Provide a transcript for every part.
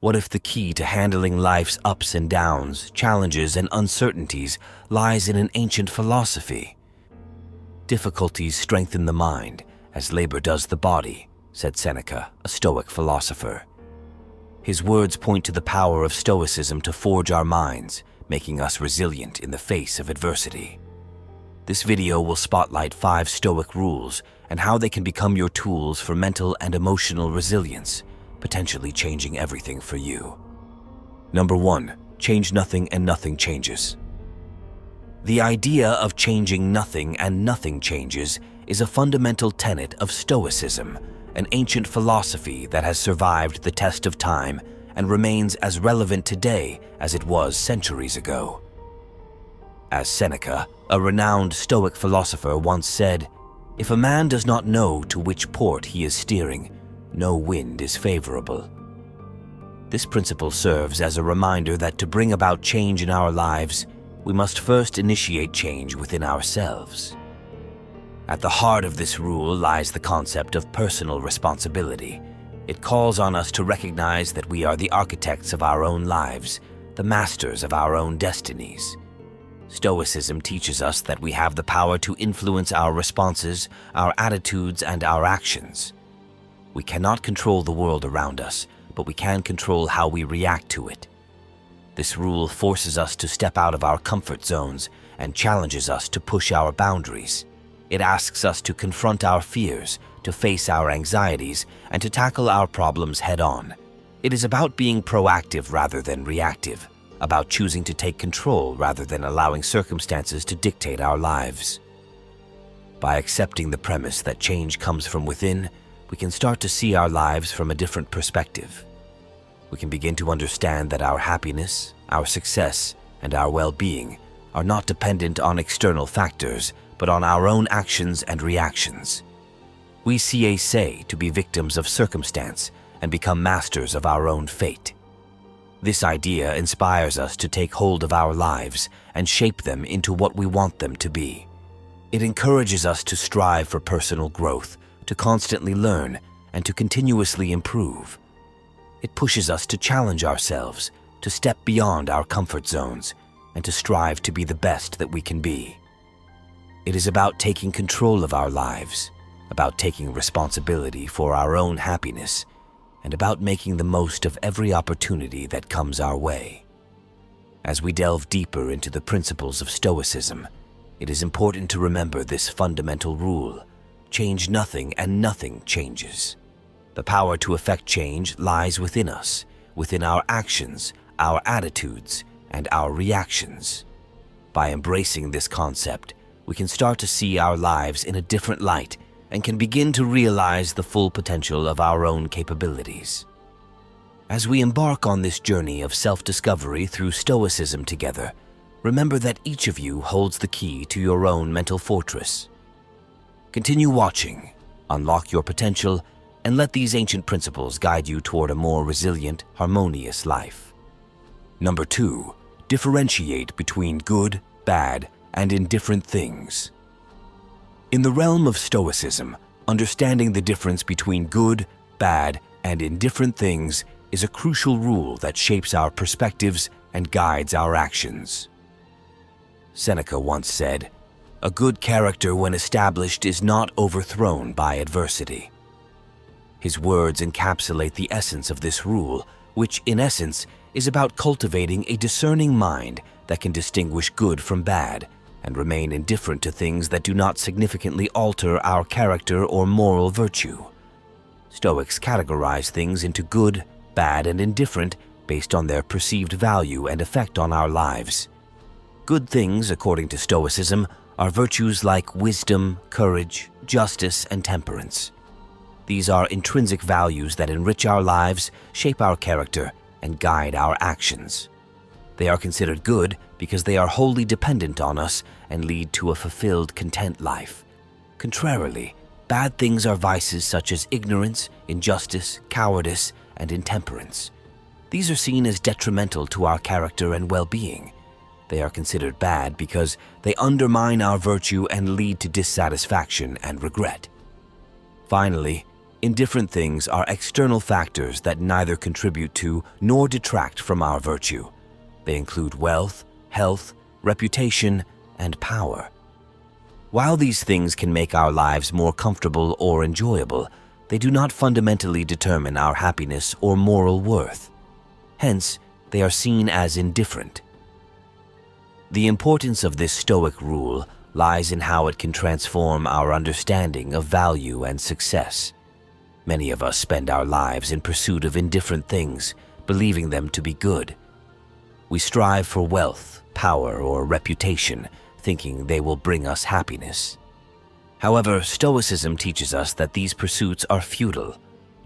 What if the key to handling life's ups and downs, challenges and uncertainties lies in an ancient philosophy? Difficulties strengthen the mind, as labor does the body, said Seneca, a Stoic philosopher. His words point to the power of Stoicism to forge our minds, making us resilient in the face of adversity. This video will spotlight 5 Stoic rules and how they can become your tools for mental and emotional resilience, potentially changing everything for you. Number 1. Change nothing and nothing changes. The idea of changing nothing and nothing changes is a fundamental tenet of Stoicism, an ancient philosophy that has survived the test of time and remains as relevant today as it was centuries ago. As Seneca, a renowned Stoic philosopher, once said, "If a man does not know to which port he is steering, no wind is favorable." This principle serves as a reminder that to bring about change in our lives, we must first initiate change within ourselves. At the heart of this rule lies the concept of personal responsibility. It calls on us to recognize that we are the architects of our own lives, the masters of our own destinies. Stoicism teaches us that we have the power to influence our responses, our attitudes, and our actions. We cannot control the world around us, but we can control how we react to it. This rule forces us to step out of our comfort zones and challenges us to push our boundaries. It asks us to confront our fears, to face our anxieties, and to tackle our problems head-on. It is about being proactive rather than reactive, about choosing to take control rather than allowing circumstances to dictate our lives. By accepting the premise that change comes from within, we can start to see our lives from a different perspective. We can begin to understand that our happiness, our success, and our well-being are not dependent on external factors, but on our own actions and reactions. We say to be victims of circumstance and become masters of our own fate. This idea inspires us to take hold of our lives and shape them into what we want them to be. It encourages us to strive for personal growth, to constantly learn, and to continuously improve. It pushes us to challenge ourselves, to step beyond our comfort zones, and to strive to be the best that we can be. It is about taking control of our lives, about taking responsibility for our own happiness, and about making the most of every opportunity that comes our way. As we delve deeper into the principles of Stoicism, it is important to remember this fundamental rule: change nothing and nothing changes. The power to effect change lies within us, within our actions, our attitudes, and our reactions. By embracing this concept, we can start to see our lives in a different light and can begin to realize the full potential of our own capabilities. As we embark on this journey of self-discovery through Stoicism together, remember that each of you holds the key to your own mental fortress. Continue watching, unlock your potential, and let these ancient principles guide you toward a more resilient, harmonious life. Number 2, differentiate between good, bad, and indifferent things. In the realm of Stoicism, understanding the difference between good, bad, and indifferent things is a crucial rule that shapes our perspectives and guides our actions. Seneca once said, "A good character when established is not overthrown by adversity." His words encapsulate the essence of this rule, which, in essence, is about cultivating a discerning mind that can distinguish good from bad and remain indifferent to things that do not significantly alter our character or moral virtue. Stoics categorize things into good, bad, and indifferent based on their perceived value and effect on our lives. Good things, according to Stoicism, are virtues like wisdom, courage, justice, and temperance. These are intrinsic values that enrich our lives, shape our character, and guide our actions. They are considered good because they are wholly dependent on us and lead to a fulfilled, content life. Contrarily, bad things are vices such as ignorance, injustice, cowardice, and intemperance. These are seen as detrimental to our character and well-being. They are considered bad because they undermine our virtue and lead to dissatisfaction and regret. Finally, Indifferent things are external factors that neither contribute to nor detract from our virtue. They include wealth, health, reputation, and power. While these things can make our lives more comfortable or enjoyable, they do not fundamentally determine our happiness or moral worth. Hence, they are seen as indifferent. The importance of this Stoic rule lies in how it can transform our understanding of value and success. Many of us spend our lives in pursuit of indifferent things, believing them to be good. We strive for wealth, power, or reputation, thinking they will bring us happiness. However, Stoicism teaches us that these pursuits are futile.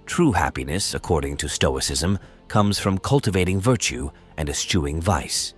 True happiness, according to Stoicism, comes from cultivating virtue and eschewing vice.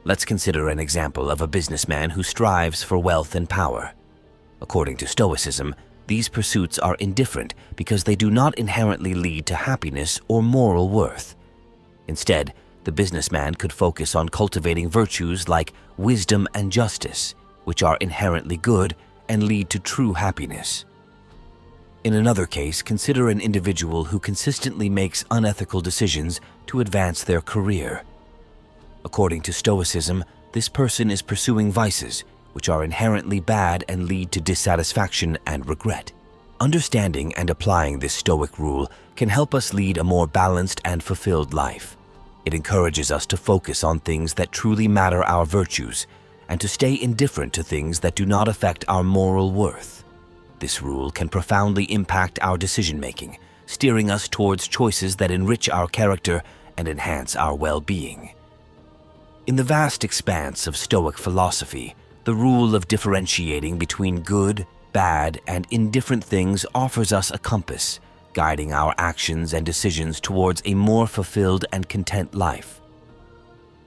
Let's consider an example of a businessman who strives for wealth and power. According to Stoicism, these pursuits are indifferent because they do not inherently lead to happiness or moral worth. Instead, the businessman could focus on cultivating virtues like wisdom and justice, which are inherently good and lead to true happiness. In another case, consider an individual who consistently makes unethical decisions to advance their career. According to Stoicism, this person is pursuing vices, which are inherently bad and lead to dissatisfaction and regret. Understanding and applying this Stoic rule can help us lead a more balanced and fulfilled life. It encourages us to focus on things that truly matter our virtues and to stay indifferent to things that do not affect our moral worth. This rule can profoundly impact our decision-making, steering us towards choices that enrich our character and enhance our well-being. In the vast expanse of Stoic philosophy, the rule of differentiating between good, bad, and indifferent things offers us a compass, guiding our actions and decisions towards a more fulfilled and content life.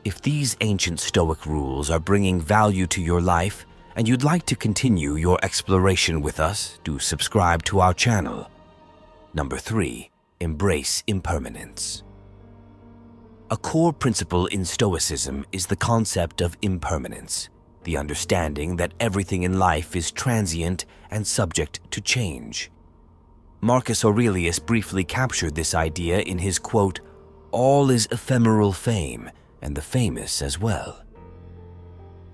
If these ancient Stoic rules are bringing value to your life and you'd like to continue your exploration with us, do subscribe to our channel. Number 3. Embrace impermanence. A core principle in Stoicism is the concept of impermanence, the understanding that everything in life is transient and subject to change. Marcus Aurelius briefly captured this idea in his quote, "All is ephemeral fame, and the famous as well."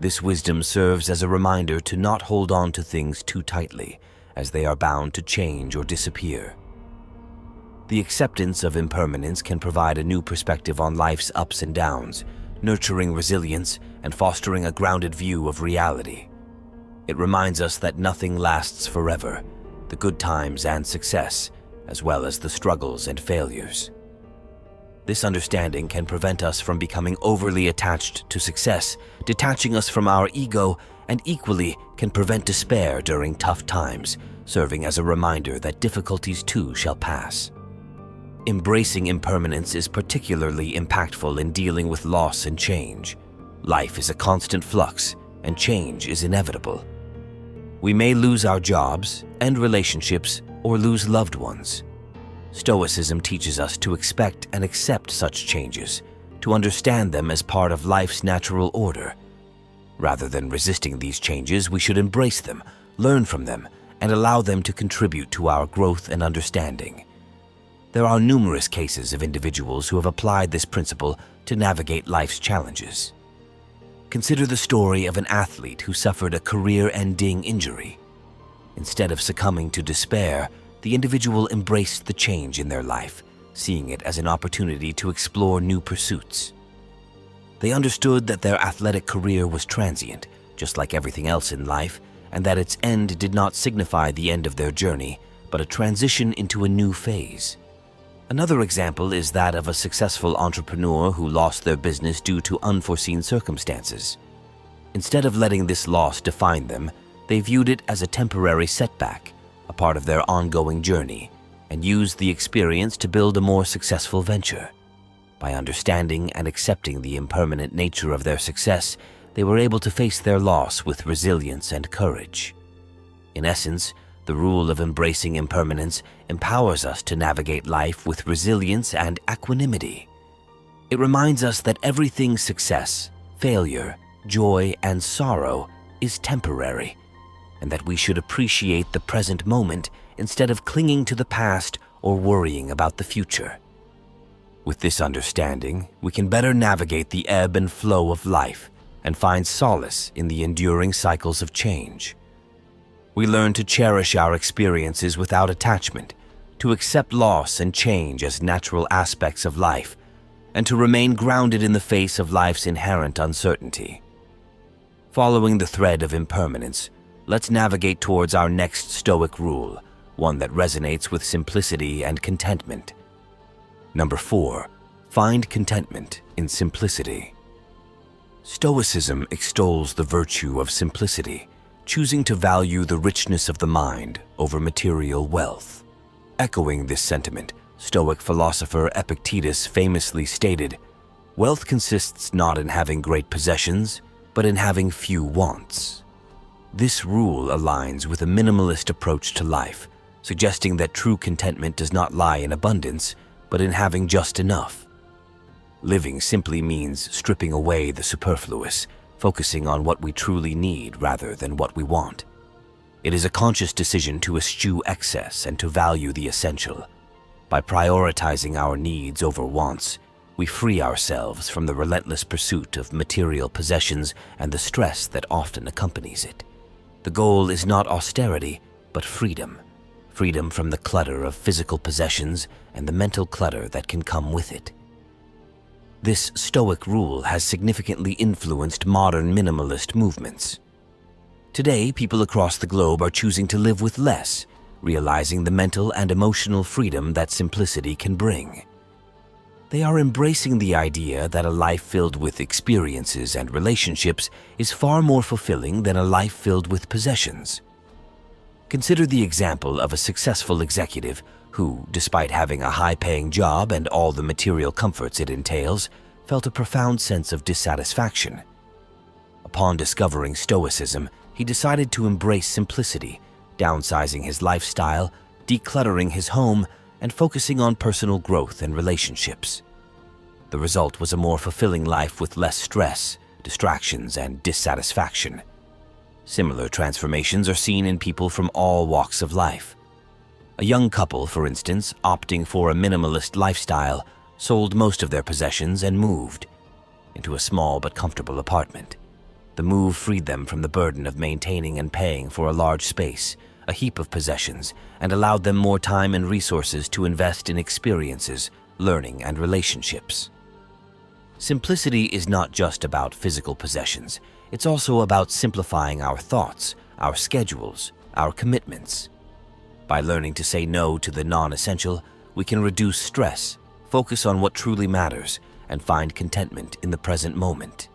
This wisdom serves as a reminder to not hold on to things too tightly, as they are bound to change or disappear. The acceptance of impermanence can provide a new perspective on life's ups and downs, nurturing resilience and fostering a grounded view of reality. It reminds us that nothing lasts forever, the good times and success, as well as the struggles and failures. This understanding can prevent us from becoming overly attached to success, detaching us from our ego, and equally can prevent despair during tough times, serving as a reminder that difficulties too shall pass. Embracing impermanence is particularly impactful in dealing with loss and change. Life is a constant flux, and change is inevitable. We may lose our jobs, end relationships, or lose loved ones. Stoicism teaches us to expect and accept such changes, to understand them as part of life's natural order. Rather than resisting these changes, we should embrace them, learn from them, and allow them to contribute to our growth and understanding. There are numerous cases of individuals who have applied this principle to navigate life's challenges. Consider the story of an athlete who suffered a career-ending injury. Instead of succumbing to despair, the individual embraced the change in their life, seeing it as an opportunity to explore new pursuits. They understood that their athletic career was transient, just like everything else in life, and that its end did not signify the end of their journey, but a transition into a new phase. Another example is that of a successful entrepreneur who lost their business due to unforeseen circumstances. Instead of letting this loss define them, they viewed it as a temporary setback, a part of their ongoing journey, and used the experience to build a more successful venture. By understanding and accepting the impermanent nature of their success, they were able to face their loss with resilience and courage. In essence, the rule of embracing impermanence empowers us to navigate life with resilience and equanimity. It reminds us that everything's success, failure, joy, and sorrow is temporary, and that we should appreciate the present moment instead of clinging to the past or worrying about the future. With this understanding, we can better navigate the ebb and flow of life and find solace in the enduring cycles of change. We learn to cherish our experiences without attachment, to accept loss and change as natural aspects of life, and to remain grounded in the face of life's inherent uncertainty. Following the thread of impermanence, let's navigate towards our next Stoic rule, one that resonates with simplicity and contentment. Number 4, find contentment in simplicity. Stoicism extols the virtue of simplicity, choosing to value the richness of the mind over material wealth. Echoing this sentiment, Stoic philosopher Epictetus famously stated, "Wealth consists not in having great possessions, but in having few wants." This rule aligns with a minimalist approach to life, suggesting that true contentment does not lie in abundance, but in having just enough. Living simply means stripping away the superfluous, focusing on what we truly need rather than what we want. It is a conscious decision to eschew excess and to value the essential. By prioritizing our needs over wants, we free ourselves from the relentless pursuit of material possessions and the stress that often accompanies it. The goal is not austerity, but freedom. Freedom from the clutter of physical possessions and the mental clutter that can come with it. This Stoic rule has significantly influenced modern minimalist movements. Today, people across the globe are choosing to live with less, realizing the mental and emotional freedom that simplicity can bring. They are embracing the idea that a life filled with experiences and relationships is far more fulfilling than a life filled with possessions. Consider the example of a successful executive who, despite having a high-paying job and all the material comforts it entails, felt a profound sense of dissatisfaction. Upon discovering Stoicism, he decided to embrace simplicity, downsizing his lifestyle, decluttering his home, and focusing on personal growth and relationships. The result was a more fulfilling life with less stress, distractions, and dissatisfaction. Similar transformations are seen in people from all walks of life. A young couple, for instance, opting for a minimalist lifestyle, sold most of their possessions and moved into a small but comfortable apartment. The move freed them from the burden of maintaining and paying for a large space, a heap of possessions, and allowed them more time and resources to invest in experiences, learning, and relationships. Simplicity is not just about physical possessions. It's also about simplifying our thoughts, our schedules, our commitments. By learning to say no to the non-essential, we can reduce stress, focus on what truly matters, and find contentment in the present moment.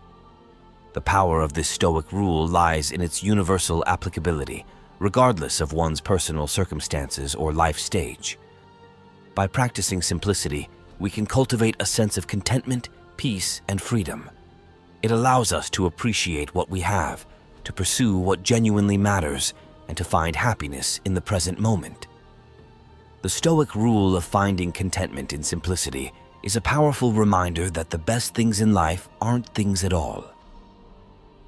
The power of this Stoic rule lies in its universal applicability, regardless of one's personal circumstances or life stage. By practicing simplicity, we can cultivate a sense of contentment, peace, and freedom. It allows us to appreciate what we have, to pursue what genuinely matters, and to find happiness in the present moment. The Stoic rule of finding contentment in simplicity is a powerful reminder that the best things in life aren't things at all.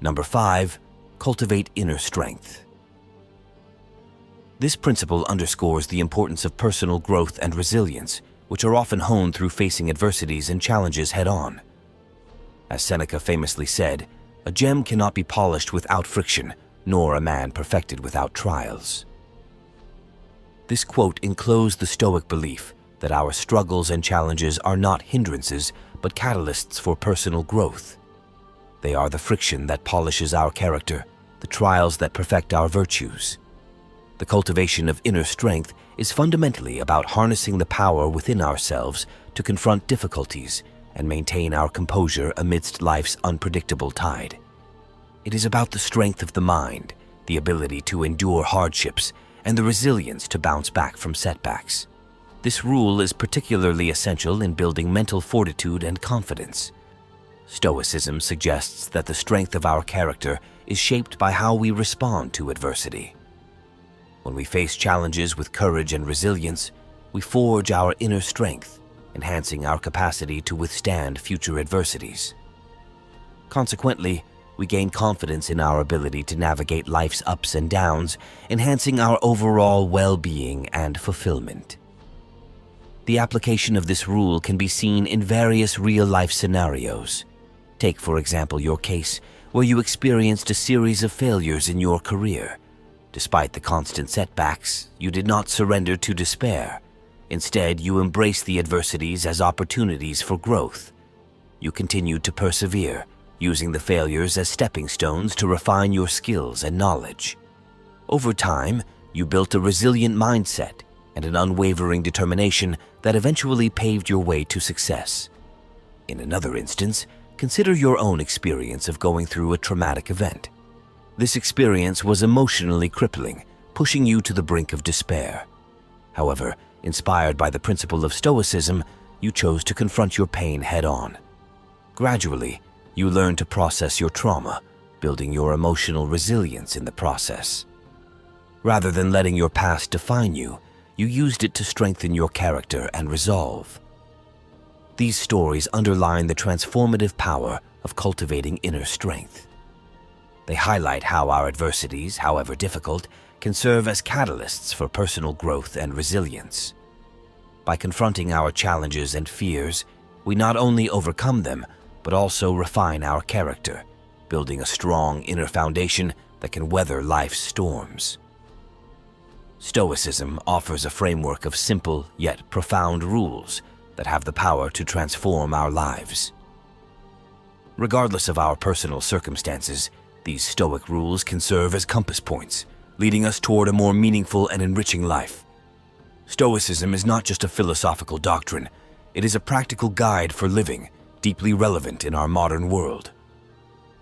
Number 5, cultivate inner strength. This principle underscores the importance of personal growth and resilience, which are often honed through facing adversities and challenges head-on. As Seneca famously said, "A gem cannot be polished without friction, nor a man perfected without trials." This quote enclosed the Stoic belief that our struggles and challenges are not hindrances, but catalysts for personal growth. They are the friction that polishes our character, the trials that perfect our virtues. The cultivation of inner strength is fundamentally about harnessing the power within ourselves to confront difficulties and maintain our composure amidst life's unpredictable tide. It is about the strength of the mind, the ability to endure hardships, and the resilience to bounce back from setbacks. This rule is particularly essential in building mental fortitude and confidence. Stoicism suggests that the strength of our character is shaped by how we respond to adversity. When we face challenges with courage and resilience, we forge our inner strength, enhancing our capacity to withstand future adversities. Consequently, we gain confidence in our ability to navigate life's ups and downs, enhancing our overall well-being and fulfillment. The application of this rule can be seen in various real-life scenarios. Take, for example, your case where you experienced a series of failures in your career. Despite the constant setbacks, you did not surrender to despair. Instead, you embraced the adversities as opportunities for growth. You continued to persevere, using the failures as stepping stones to refine your skills and knowledge. Over time, you built a resilient mindset and an unwavering determination that eventually paved your way to success. In another instance, consider your own experience of going through a traumatic event. This experience was emotionally crippling, pushing you to the brink of despair. However, inspired by the principle of Stoicism, you chose to confront your pain head-on. Gradually, you learned to process your trauma, building your emotional resilience in the process. Rather than letting your past define you, you used it to strengthen your character and resolve. These stories underline the transformative power of cultivating inner strength. They highlight how our adversities, however difficult, can serve as catalysts for personal growth and resilience. By confronting our challenges and fears, we not only overcome them, but also refine our character, building a strong inner foundation that can weather life's storms. Stoicism offers a framework of simple yet profound rules that have the power to transform our lives. Regardless of our personal circumstances, these Stoic rules can serve as compass points, leading us toward a more meaningful and enriching life. Stoicism is not just a philosophical doctrine, it is a practical guide for living, deeply relevant in our modern world.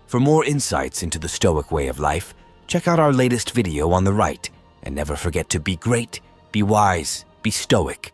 For more insights into the Stoic way of life, check out our latest video on the right, and never forget to be great, be wise, be stoic,